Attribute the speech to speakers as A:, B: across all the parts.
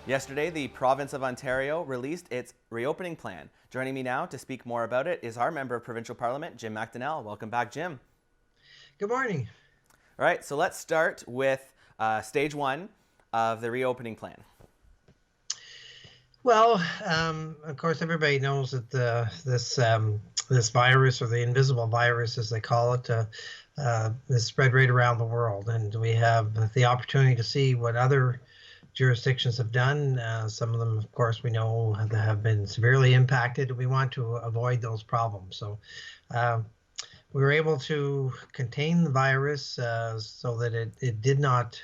A: Yesterday, the province of Ontario released its reopening plan. Joining me now to speak more about it is our member of Provincial Parliament, Jim McDonell. Welcome back, Jim.
B: Good morning.
A: All right, so let's start with stage one of the reopening plan.
B: Well, of course, everybody knows that this virus, or the invisible virus, as they call it, is spread right around the world, and we have the opportunity to see what other jurisdictions have done. Some of them, of course, we know have been severely impacted. We want to avoid those problems, so we were able to contain the virus so that it did not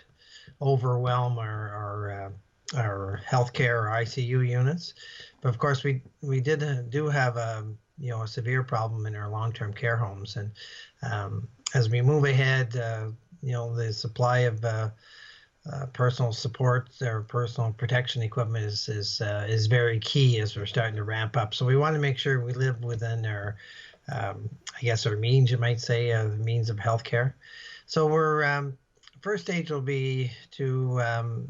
B: overwhelm our healthcare or ICU units. But of course, we do have a severe problem in our long-term care homes, and as we move ahead, the supply of personal support or personal protection equipment is very key as we're starting to ramp up. So we want to make sure we live within our our means, you might say, the means of healthcare. So we're first stage will be to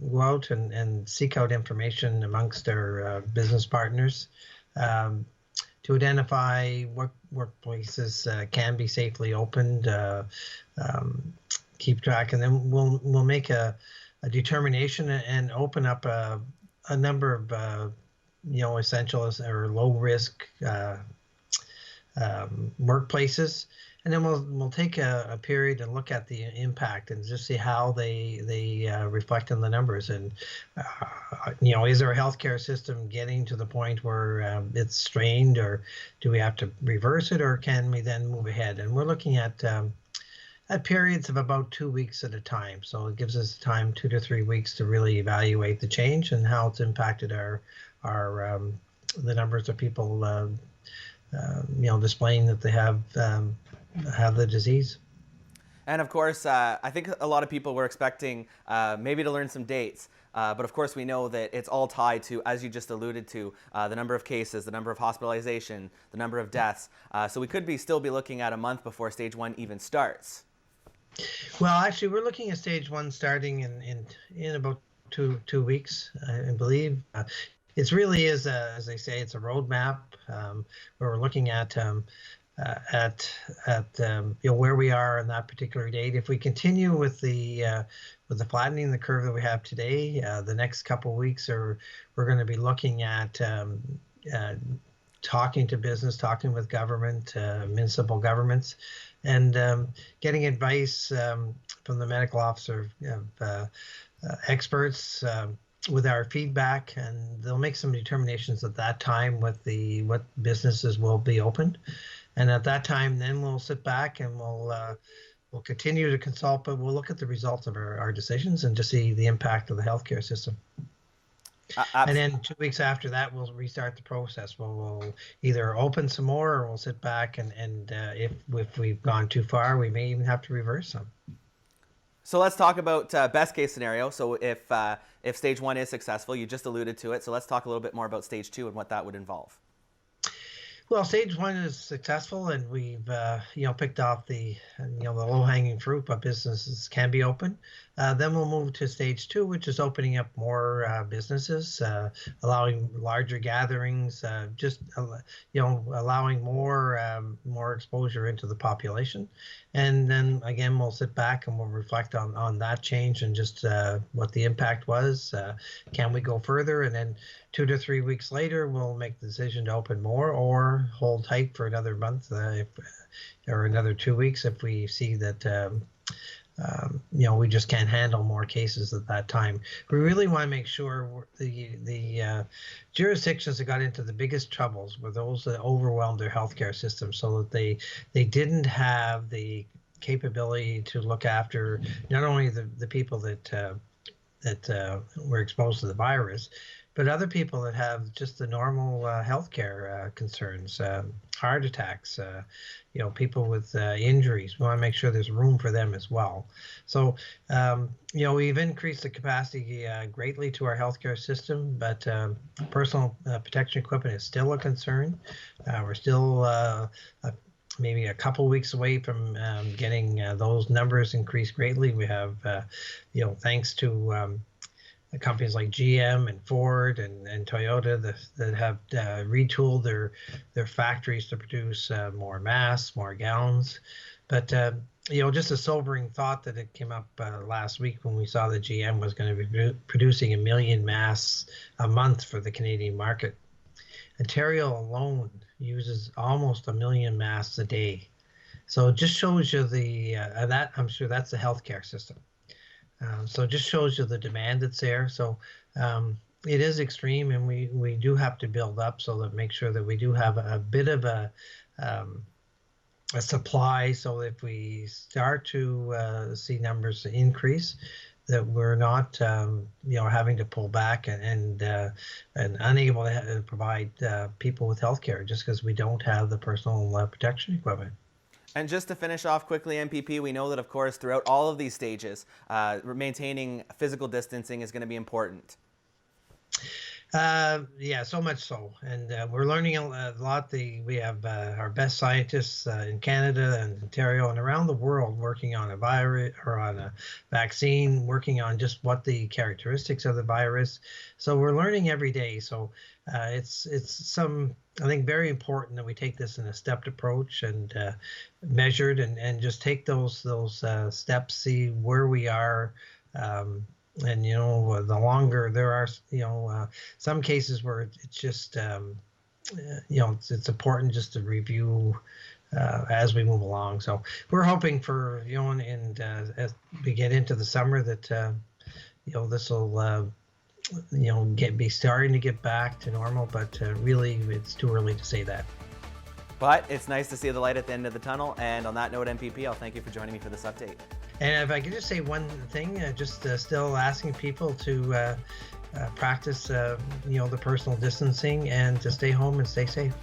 B: go out and seek out information amongst our business partners to identify what workplaces can be safely opened, keep track, and then we'll make a determination and open up a number of essential or low risk workplaces, and then we'll take a period and look at the impact and just see how they reflect on the numbers. And is our healthcare system getting to the point where it's strained, or do we have to reverse it, or can we then move ahead? And we're looking at periods of about 2 weeks at a time. So it gives us time 2 to 3 weeks to really evaluate the change and how it's impacted our the numbers of people displaying that they have the disease.
A: And of course, I think a lot of people were expecting maybe to learn some dates. But of course, we know that it's all tied to, as you just alluded to, the number of cases, the number of hospitalization, the number of deaths. So we could still be looking at a month before stage one even starts.
B: Well, actually, we're looking at stage one starting in about two weeks, I believe. It really is, as they say, it's a roadmap where we're looking at where we are on that particular date. If we continue with the flattening the curve that we have today, the next couple of weeks we're going to be looking at talking to business, talking with government, municipal governments, and getting advice from the medical officer experts with our feedback, and they'll make some determinations at that time with what businesses will be opened. And at that time, then we'll sit back and we'll continue to consult, but we'll look at the results of our decisions and just see the impact of the healthcare system. And then 2 weeks after that, we'll restart the process. We'll either open some more, or we'll sit back and if we've gone too far, we may even have to reverse some.
A: So let's talk about best case scenario. So if stage one is successful, you just alluded to it. So let's talk a little bit more about stage two and what that would involve.
B: Well, stage one is successful, and we've picked off the low-hanging fruit, but businesses can be open. Then we'll move to stage two, which is opening up more businesses, allowing larger gatherings, allowing more exposure into the population. And then again, we'll sit back and we'll reflect on that change and just what the impact was. Can we go further? And then 2 to 3 weeks later, we'll make the decision to open more or hold tight for another month or another 2 weeks if we see that we just can't handle more cases at that time. We really want to make sure the jurisdictions that got into the biggest troubles were those that overwhelmed their healthcare system, so that they didn't have the capability to look after not only the people that were exposed to the virus, but other people that have just the normal healthcare concerns, heart attacks, people with injuries. We want to make sure there's room for them as well. So, we've increased the capacity greatly to our healthcare system, but personal protection equipment is still a concern. We're still maybe a couple weeks away from getting those numbers increased greatly. We have, thanks to companies like GM and Ford and Toyota that have retooled their factories to produce more masks, more gowns. But just a sobering thought that it came up last week when we saw that GM was going to be producing 1 million masks a month for the Canadian market. Ontario alone uses almost 1 million masks a day. So it just shows you that I'm sure that's the healthcare system. So it just shows you the demand that's there. So it is extreme, and we do have to build up so that make sure that we do have a bit of a supply, so if we start to see numbers increase, that we're not having to pull back and unable to provide people with healthcare just because we don't have the personal protection equipment.
A: And just to finish off quickly, MPP, we know that, of course, throughout all of these stages, maintaining physical distancing is going to be important.
B: Yeah, so much so. And we're learning a lot. We have our best scientists in Canada and Ontario and around the world working on a virus or on a vaccine, working on just what the characteristics of the virus. So we're learning every day. So it's I think, very important that we take this in a stepped approach and measured and just take those steps, see where we are. And the longer there are, some cases where it's just, it's important just to review as we move along. So we're hoping for, and as we get into the summer that, this will, be starting to get back to normal. But really, it's too early to say that.
A: But it's nice to see the light at the end of the tunnel. And on that note, MPP, I'll thank you for joining me for this update.
B: And if I could just say one thing, still asking people to practice, the personal distancing and to stay home and stay safe.